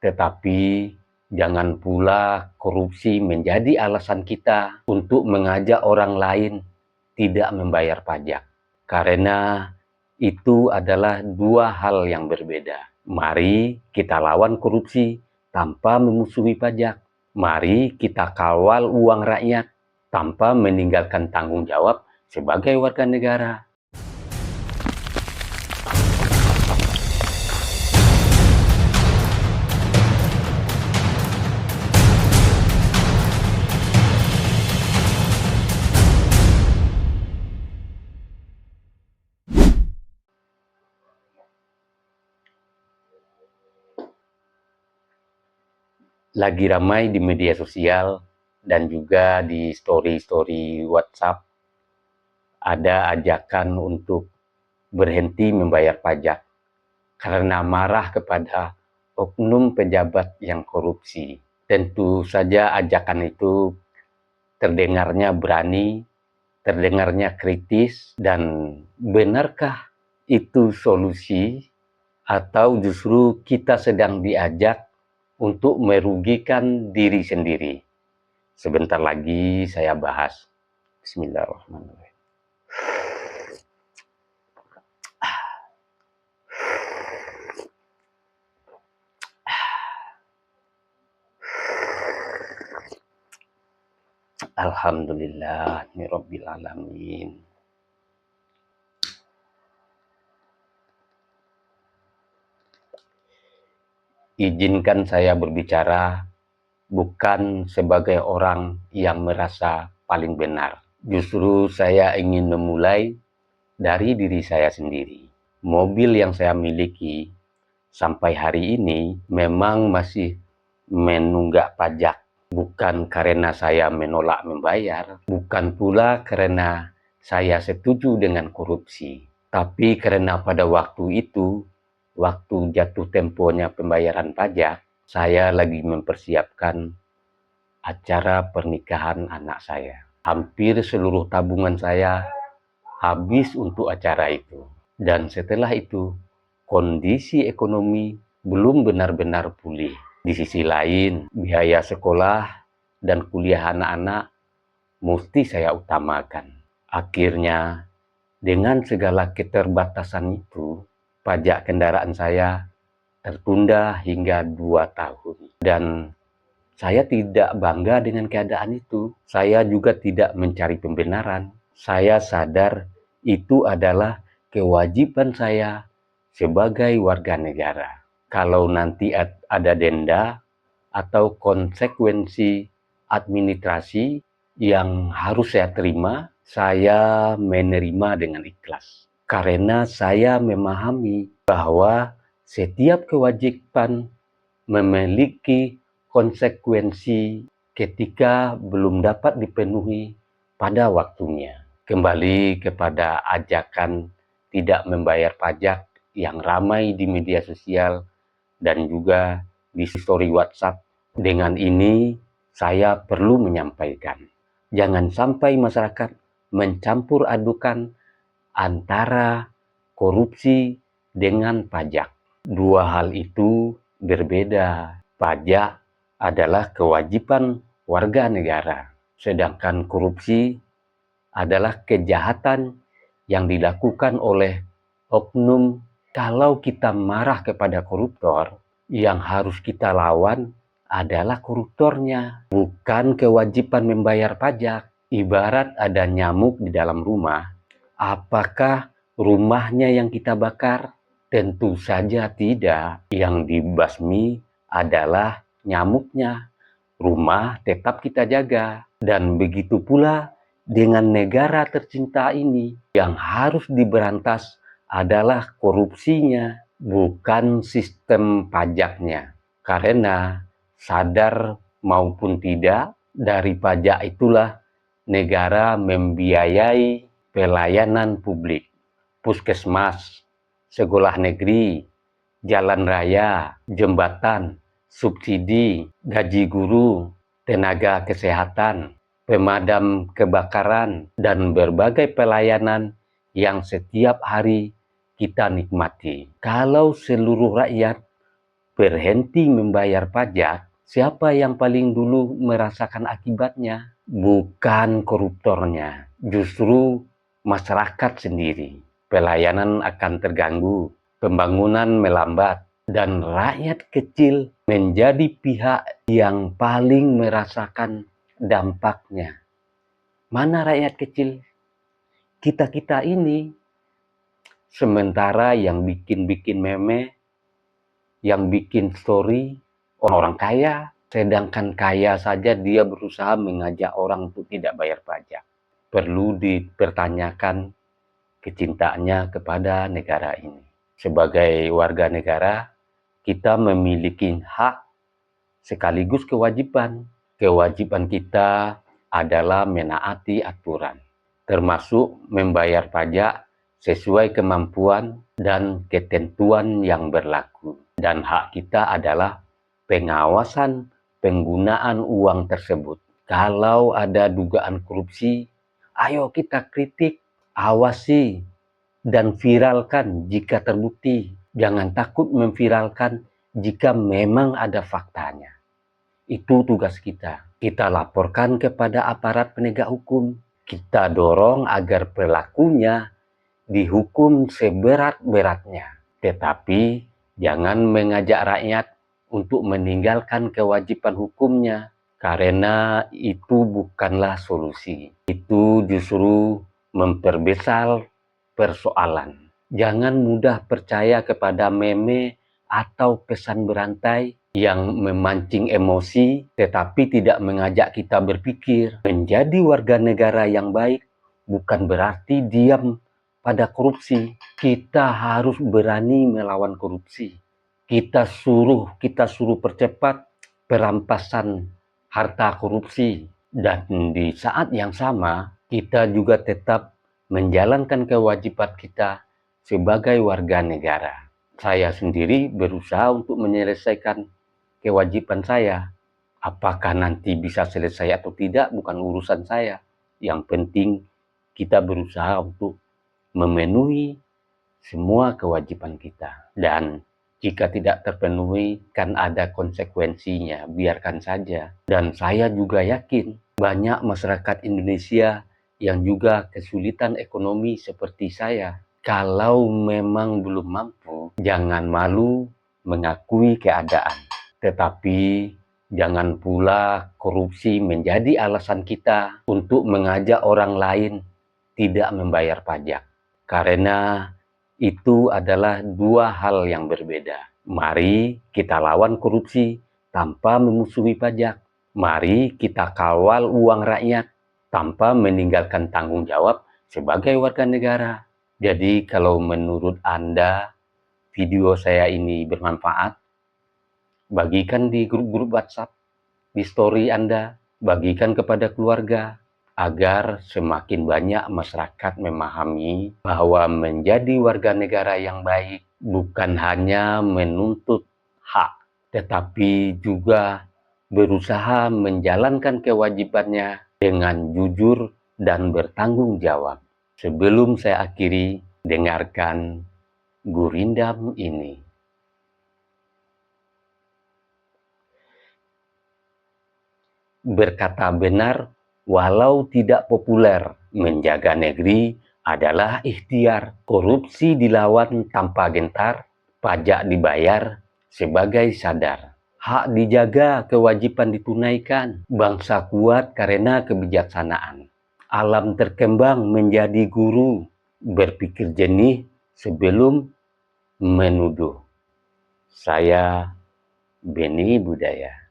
Tetapi jangan pula korupsi menjadi alasan kita untuk mengajak orang lain tidak membayar pajak. Karena itu adalah dua hal yang berbeda. Mari kita lawan korupsi tanpa memusuhi pajak. Mari kita kawal uang rakyat tanpa meninggalkan tanggung jawab sebagai warga negara. Lagi ramai di media sosial dan juga di story-story WhatsApp, ada ajakan untuk berhenti membayar pajak karena marah kepada oknum pejabat yang korupsi. Tentu saja ajakan itu terdengarnya berani, terdengarnya kritis, dan benarkah itu solusi atau justru kita sedang diajak untuk merugikan diri sendiri? Sebentar lagi saya bahas. Bismillahirrahmanirrahim. Alhamdulillahirabbil alamin. Izinkan saya berbicara bukan sebagai orang yang merasa paling benar. Justru saya ingin memulai dari diri saya sendiri. Mobil yang saya miliki sampai hari ini memang masih menunggak pajak. Bukan karena saya menolak membayar, bukan pula karena saya setuju dengan korupsi, tapi karena pada waktu itu, waktu jatuh temponya pembayaran pajak, saya lagi mempersiapkan acara pernikahan anak saya. Hampir seluruh tabungan saya habis untuk acara itu. Dan setelah itu, kondisi ekonomi belum benar-benar pulih. Di sisi lain, biaya sekolah dan kuliah anak-anak mesti saya utamakan. Akhirnya, dengan segala keterbatasan itu, pajak kendaraan saya tertunda hingga 2 tahun. Dan saya tidak bangga dengan keadaan itu. Saya juga tidak mencari pembenaran. Saya sadar itu adalah kewajiban saya sebagai warga negara. Kalau nanti ada denda atau konsekuensi administrasi yang harus saya terima, saya menerima dengan ikhlas. Karena saya memahami bahwa setiap kewajiban memiliki konsekuensi ketika belum dapat dipenuhi pada waktunya. Kembali kepada ajakan tidak membayar pajak yang ramai di media sosial dan juga di story WhatsApp. Dengan ini saya perlu menyampaikan, jangan sampai masyarakat mencampur adukan antara korupsi dengan pajak. Dua hal itu berbeda. Pajak adalah kewajiban warga negara, sedangkan korupsi adalah kejahatan yang dilakukan oleh oknum. Kalau kita marah kepada koruptor, yang harus kita lawan adalah koruptornya, bukan kewajiban membayar pajak. Ibarat ada nyamuk di dalam rumah, apakah rumahnya yang kita bakar? Tentu saja tidak. Yang dibasmi adalah nyamuknya. Rumah tetap kita jaga. Dan begitu pula dengan negara tercinta ini, yang harus diberantas adalah korupsinya, bukan sistem pajaknya. Karena sadar maupun tidak, dari pajak itulah negara membiayai pelayanan publik, puskesmas, sekolah negeri, jalan raya, jembatan, subsidi, gaji guru, tenaga kesehatan, pemadam kebakaran, dan berbagai pelayanan yang setiap hari kita nikmati. Kalau seluruh rakyat berhenti membayar pajak, siapa yang paling dulu merasakan akibatnya? Bukan koruptornya, justru masyarakat sendiri. Pelayanan akan terganggu, pembangunan melambat, dan rakyat kecil menjadi pihak yang paling merasakan dampaknya. Mana rakyat kecil? Kita-kita ini. Sementara yang bikin-bikin meme, yang bikin story, orang-orang kaya, sedangkan kaya saja dia berusaha mengajak orang untuk tidak bayar pajak. Perlu dipertanyakan kecintaannya kepada negara ini. Sebagai warga negara, kita memiliki hak sekaligus kewajiban. Kewajiban kita adalah menaati aturan, termasuk membayar pajak sesuai kemampuan dan ketentuan yang berlaku. Dan hak kita adalah pengawasan penggunaan uang tersebut. Kalau ada dugaan korupsi, ayo kita kritik, awasi, dan viralkan jika terbukti. Jangan takut memviralkan jika memang ada faktanya. Itu tugas kita. Kita laporkan kepada aparat penegak hukum. Kita dorong agar pelakunya dihukum seberat-beratnya. Tetapi jangan mengajak rakyat untuk meninggalkan kewajiban hukumnya, karena itu bukanlah solusi. Itu justru memperbesar persoalan. Jangan mudah percaya kepada meme atau pesan berantai yang memancing emosi, tetapi tidak mengajak kita berpikir. Menjadi warga negara yang baik bukan berarti diam pada korupsi. Kita harus berani melawan korupsi. Kita suruh percepat perampasan harta korupsi. Dan di saat yang sama, kita juga tetap menjalankan kewajiban kita sebagai warga negara. Saya sendiri berusaha untuk menyelesaikan kewajiban saya. Apakah nanti bisa selesai atau tidak bukan urusan saya. Yang penting kita berusaha untuk memenuhi semua kewajiban kita. Dan jika tidak terpenuhi, kan ada konsekuensinya, biarkan saja. Dan saya juga yakin banyak masyarakat Indonesia yang juga kesulitan ekonomi seperti saya. Kalau memang belum mampu, jangan malu mengakui keadaan. Tetapi jangan pula korupsi menjadi alasan kita untuk mengajak orang lain tidak membayar pajak. Karena itu adalah dua hal yang berbeda. Mari kita lawan korupsi tanpa memusuhi pajak. Mari kita kawal uang rakyat tanpa meninggalkan tanggung jawab sebagai warga negara. Jadi kalau menurut Anda video saya ini bermanfaat, bagikan di grup-grup WhatsApp, di story Anda, bagikan kepada keluarga, agar semakin banyak masyarakat memahami bahwa menjadi warga negara yang baik bukan hanya menuntut hak, tetapi juga berusaha menjalankan kewajibannya dengan jujur dan bertanggung jawab. Sebelum saya akhiri, dengarkan gurindam ini. Berkata benar, walau tidak populer, menjaga negeri adalah ikhtiar. Korupsi dilawan tanpa gentar, pajak dibayar sebagai sadar. Hak dijaga, kewajiban ditunaikan. Bangsa kuat karena kebijaksanaan. Alam terkembang menjadi guru, berpikir jernih sebelum menuduh. Saya Beni Budaya.